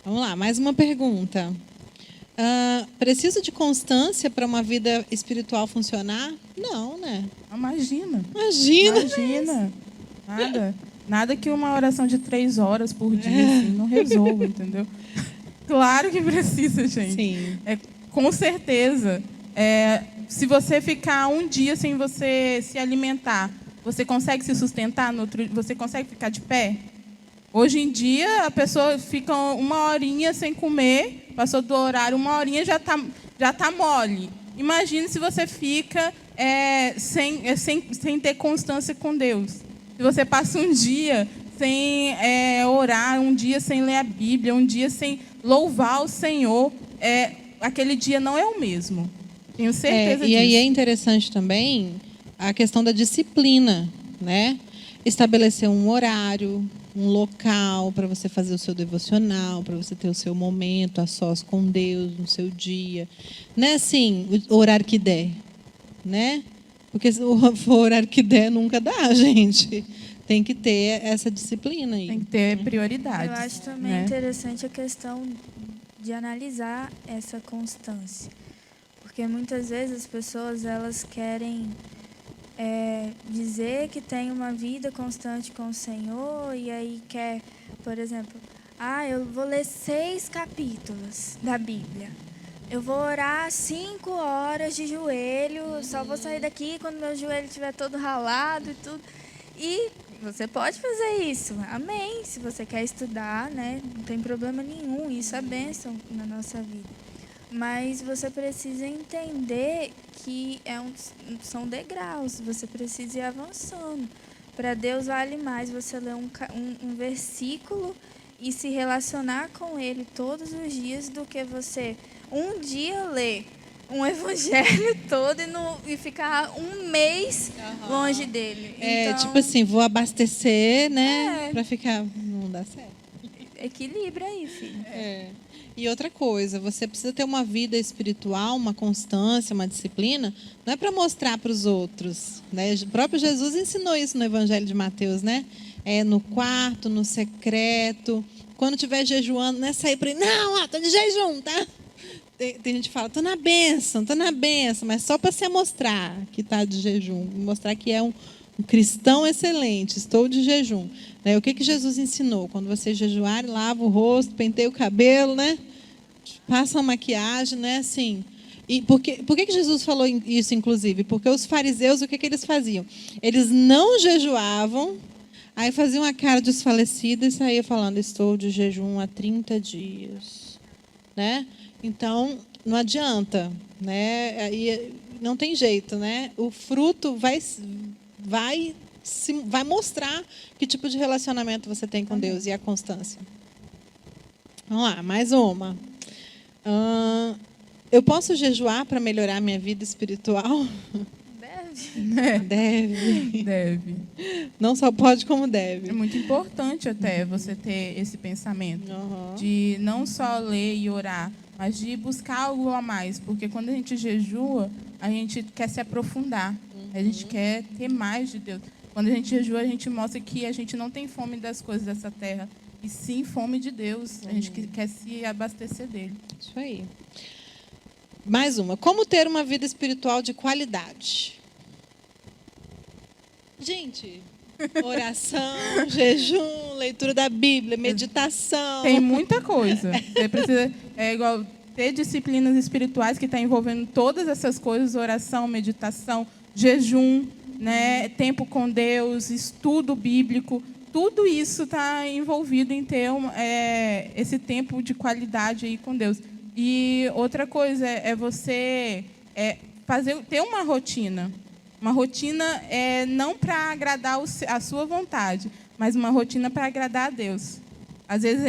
Vamos lá, mais uma pergunta. Preciso de constância para uma vida espiritual funcionar? Não, né? Imagina. Imagina. Nada que uma oração de 3 horas por dia assim, não resolva, entendeu? Claro que precisa, gente. Sim. Com certeza. Se você ficar um dia sem você se alimentar, você consegue se sustentar? Você consegue ficar de pé? Hoje em dia, a pessoa fica 1 horinha sem comer, passou do horário, 1 horinha já tá mole. Imagine se você fica sem ter constância com Deus. Se você passa um dia sem orar, um dia sem ler a Bíblia, um dia sem louvar o Senhor, aquele dia não é o mesmo. Tenho certeza disso. E aí é interessante também a questão da disciplina, né? Estabelecer um horário, um local para você fazer o seu devocional, para você ter o seu momento a sós com Deus no seu dia. Não é assim, o horário que der, né? Porque se o horário que der nunca dá, gente. Tem que ter essa disciplina aí. Tem que ter prioridades. Eu acho também interessante a questão de analisar essa constância. Porque muitas vezes as pessoas elas querem dizer que tem uma vida constante com o Senhor e aí quer, por exemplo, eu vou ler 6 capítulos da Bíblia. Eu vou orar 5 horas de joelho, só vou sair daqui quando meu joelho estiver todo ralado e tudo. E você pode fazer isso, amém. Se você quer estudar, né, não tem problema nenhum, isso é bênção na nossa vida. Mas você precisa entender que são degraus, você precisa ir avançando. Para Deus vale mais você ler um versículo e se relacionar com Ele todos os dias do que você um dia ler um evangelho todo e ficar um mês longe dele. Então, tipo assim, vou abastecer, né? Para ficar... Não dá certo. Equilibra aí, filho. E outra coisa, você precisa ter uma vida espiritual, uma constância, uma disciplina, não é para mostrar para os outros, né? O próprio Jesus ensinou isso no Evangelho de Mateus, né? No quarto, no secreto. Quando estiver jejuando, não é sair para ele, não, estou de jejum, tá? Tem gente que fala, estou na bênção, mas só para se mostrar que está de jejum, mostrar que é um cristão excelente, estou de jejum. O que Jesus ensinou? Quando você jejuar, lava o rosto, penteia o cabelo, né? Passa uma maquiagem, né? Assim. E por que Jesus falou isso, inclusive? Porque os fariseus, o que eles faziam? Eles não jejuavam, aí faziam a cara desfalecida e saíam falando, estou de jejum há 30 dias. Né? Então, não adianta. Né? E não tem jeito. Né? O fruto vai mostrar que tipo de relacionamento você tem com Deus e a constância. Vamos lá, mais uma. Eu posso jejuar para melhorar minha vida espiritual? Deve. Não só pode, como deve. É muito importante até você ter esse pensamento de não só ler e orar, mas de buscar algo a mais. Porque quando a gente jejua, a gente quer se aprofundar. A gente quer ter mais de Deus. Quando a gente jejua, a gente mostra que a gente não tem fome das coisas dessa terra, e sim fome de Deus. A gente quer se abastecer dele. Isso aí. Mais uma. Como ter uma vida espiritual de qualidade? Gente, oração, jejum, leitura da Bíblia, meditação. Tem muita coisa. Você precisa, igual ter disciplinas espirituais que estão envolvendo todas essas coisas, oração, meditação, jejum, né, tempo com Deus, estudo bíblico, tudo isso está envolvido em ter esse tempo de qualidade aí com Deus. E outra coisa é você ter uma rotina. Uma rotina não para agradar a sua vontade, mas uma rotina para agradar a Deus. Às vezes a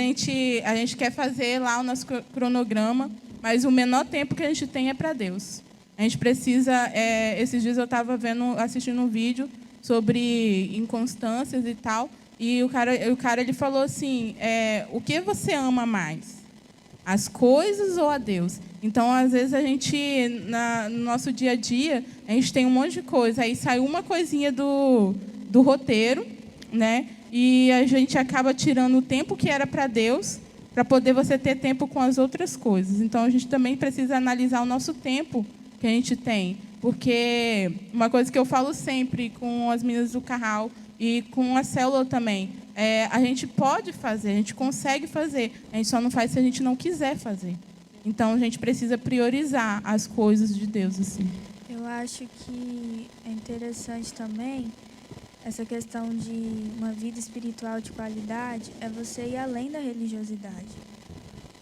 gente quer fazer lá o nosso cronograma, mas o menor tempo que a gente tem é para Deus. A gente precisa... esses dias eu estava assistindo um vídeo sobre inconstâncias e tal, e o cara ele falou assim, o que você ama mais? As coisas ou a Deus? Então, às vezes, a gente, no nosso dia a dia, a gente tem um monte de coisa. Aí sai uma coisinha do roteiro, né? E a gente acaba tirando o tempo que era para Deus para poder você ter tempo com as outras coisas. Então, a gente também precisa analisar o nosso tempo que a gente tem. Porque uma coisa que eu falo sempre com as meninas do Carral e com a célula também, a gente pode fazer, a gente consegue fazer, a gente só não faz se a gente não quiser fazer. Então, a gente precisa priorizar as coisas de Deus, assim. Eu acho que é interessante também essa questão de uma vida espiritual de qualidade, é você ir além da religiosidade.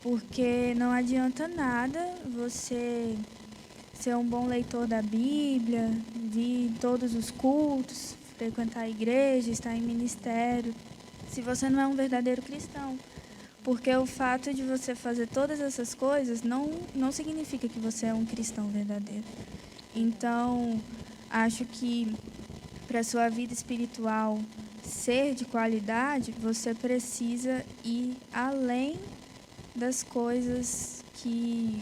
Porque não adianta nada você ser um bom leitor da Bíblia, vir em todos os cultos, frequentar a igreja, estar em ministério, se você não é um verdadeiro cristão. Porque o fato de você fazer todas essas coisas não significa que você é um cristão verdadeiro. Então, acho que para a sua vida espiritual ser de qualidade, você precisa ir além das coisas que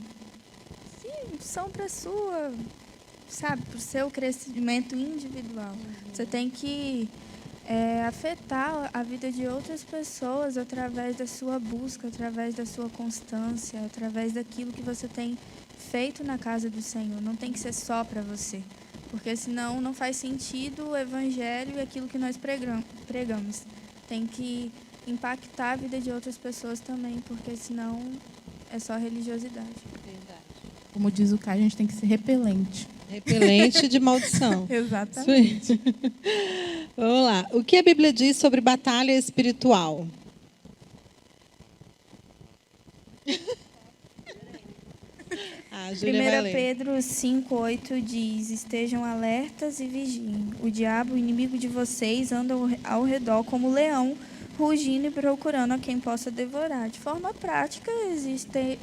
são para sua, sabe, para o seu crescimento individual. Você tem que afetar a vida de outras pessoas através da sua busca, através da sua constância, através daquilo que você tem feito na casa do Senhor. Não tem que ser só para você, porque senão não faz sentido o evangelho e aquilo que nós pregamos. Tem que impactar a vida de outras pessoas também, porque senão é só religiosidade. Verdade. Como diz o Caio, a gente tem que ser repelente. Repelente de maldição. Exatamente. Vamos lá. O que a Bíblia diz sobre batalha espiritual? A Júlia vai 1 ler. Pedro 5,8 diz: estejam alertas e vigiem. O diabo, o inimigo de vocês, anda ao redor como leão, rugindo e procurando a quem possa devorar. De forma prática,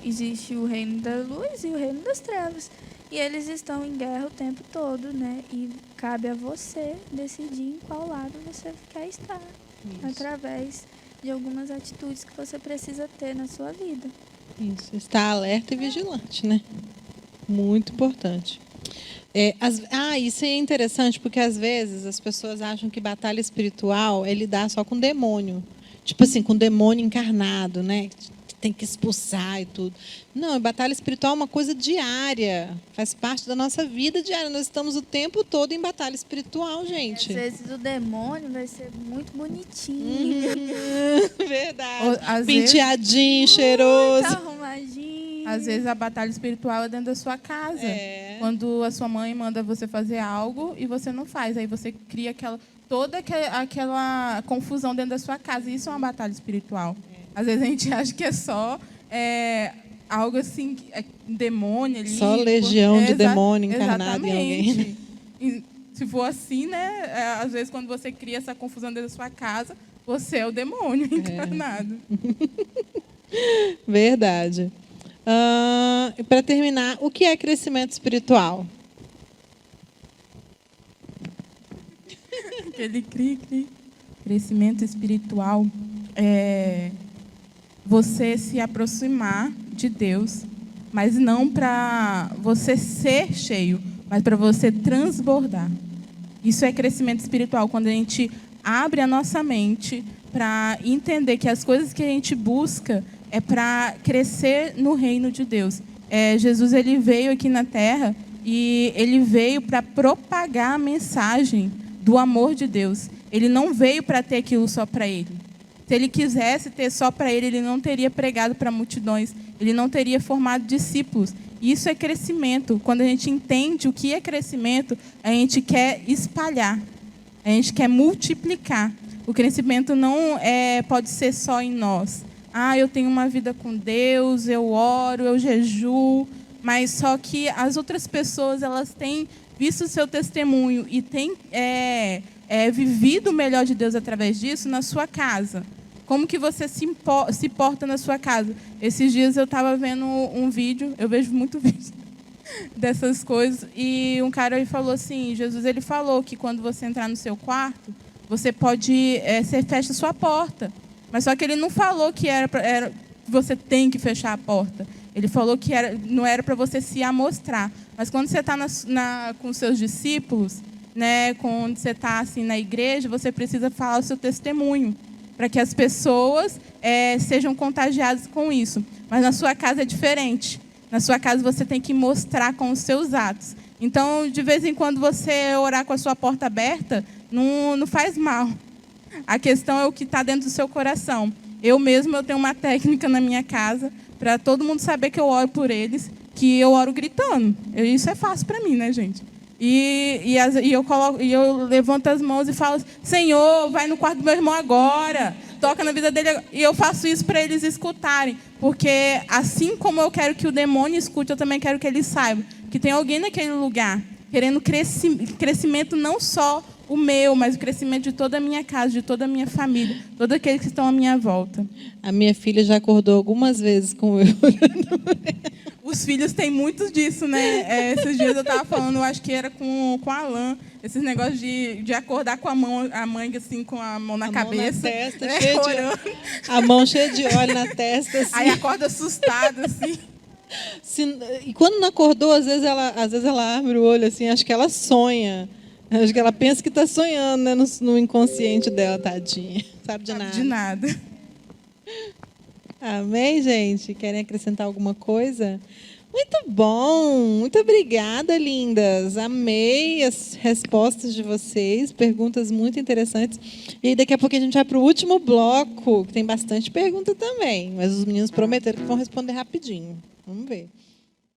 existe o reino da luz e o reino das trevas. E eles estão em guerra o tempo todo, né? E cabe a você decidir em qual lado você quer estar. Isso. Através de algumas atitudes que você precisa ter na sua vida. Isso. Estar alerta e vigilante, né? Muito importante. Isso é interessante, porque às vezes as pessoas acham que batalha espiritual é lidar só com demônio. Tipo assim, com demônio encarnado, né? Tem que expulsar e tudo. Não, batalha espiritual é uma coisa diária. Faz parte da nossa vida diária. Nós estamos o tempo todo em batalha espiritual, gente. Às vezes o demônio vai ser muito bonitinho. Verdade. Às Penteadinho, cheiroso. Muito arrumadinho. Às vezes a batalha espiritual é dentro da sua casa. Quando a sua mãe manda você fazer algo e você não faz. Aí você cria toda aquela confusão dentro da sua casa. Isso é uma batalha espiritual. Às vezes a gente acha que é só algo assim, um demônio ali. Só legião de demônio encarnado em alguém. E, se for assim, né? Às vezes quando você cria essa confusão dentro da sua casa, você é o demônio encarnado. Verdade. E para terminar, o que é crescimento espiritual? Aquele cri-cri. Crescimento espiritual é você se aproximar de Deus, mas não para você ser cheio, mas para você transbordar. Isso é crescimento espiritual, quando a gente abre a nossa mente para entender que as coisas que a gente busca é para crescer no reino de Deus. Jesus, ele veio aqui na Terra e ele veio para propagar a mensagem do amor de Deus. Ele não veio para ter aquilo só para ele. Se ele quisesse ter só para ele, ele não teria pregado para multidões, ele não teria formado discípulos. Isso é crescimento. Quando a gente entende o que é crescimento, a gente quer espalhar, a gente quer multiplicar. O crescimento não pode ser só em nós. Eu tenho uma vida com Deus, eu oro, eu jejuo, mas só que as outras pessoas, elas têm visto o seu testemunho e têm vivido o melhor de Deus através disso na sua casa. Como que você se porta na sua casa? Esses dias eu estava vendo um vídeo, eu vejo muito vídeo dessas coisas, e um cara falou assim, Jesus, ele falou que quando você entrar no seu quarto, você pode, você fecha a sua porta. Mas só que ele não falou que você tem que fechar a porta. Ele falou que não era para você se amostrar. Mas quando você está com seus discípulos, né, quando você está assim, na igreja, você precisa falar o seu testemunho. para que as pessoas sejam contagiadas com isso. Mas na sua casa é diferente. Na sua casa você tem que mostrar com os seus atos. Então, de vez em quando, você orar com a sua porta aberta não faz mal. A questão é o que está dentro do seu coração. Eu tenho uma técnica na minha casa para todo mundo saber que eu oro por eles, que eu oro gritando. Isso é fácil para mim, né, gente? E eu levanto as mãos e falo: Senhor, vai no quarto do meu irmão agora, toca na vida dele. E eu faço isso para eles escutarem, porque assim como eu quero que o demônio escute, eu também quero que eles saibam que tem alguém naquele lugar querendo crescimento, não só o meu, mas o crescimento de toda a minha casa, de toda a minha família, todos aqueles que estão à minha volta. A minha filha já acordou algumas vezes com eu. Os filhos têm muito disso, né? Esses dias eu estava falando, eu acho que era com o Alan, esses negócios de acordar com a mãe assim, com a mão na cabeça. Mão na testa, né? cheia de, a mão cheia de óleo na testa. Assim. Aí acorda assustada, assim. E quando não acordou, às vezes ela abre o olho, assim, acho que ela sonha. Acho que ela pensa que está sonhando, né, no inconsciente dela, tadinha. Sabe de nada. De nada. Amém, gente? Querem acrescentar alguma coisa? Muito bom. Muito obrigada, lindas. Amei as respostas de vocês. Perguntas muito interessantes. E aí, daqui a pouco a gente vai para o último bloco, que tem bastante pergunta também. Mas os meninos prometeram que vão responder rapidinho. Vamos ver.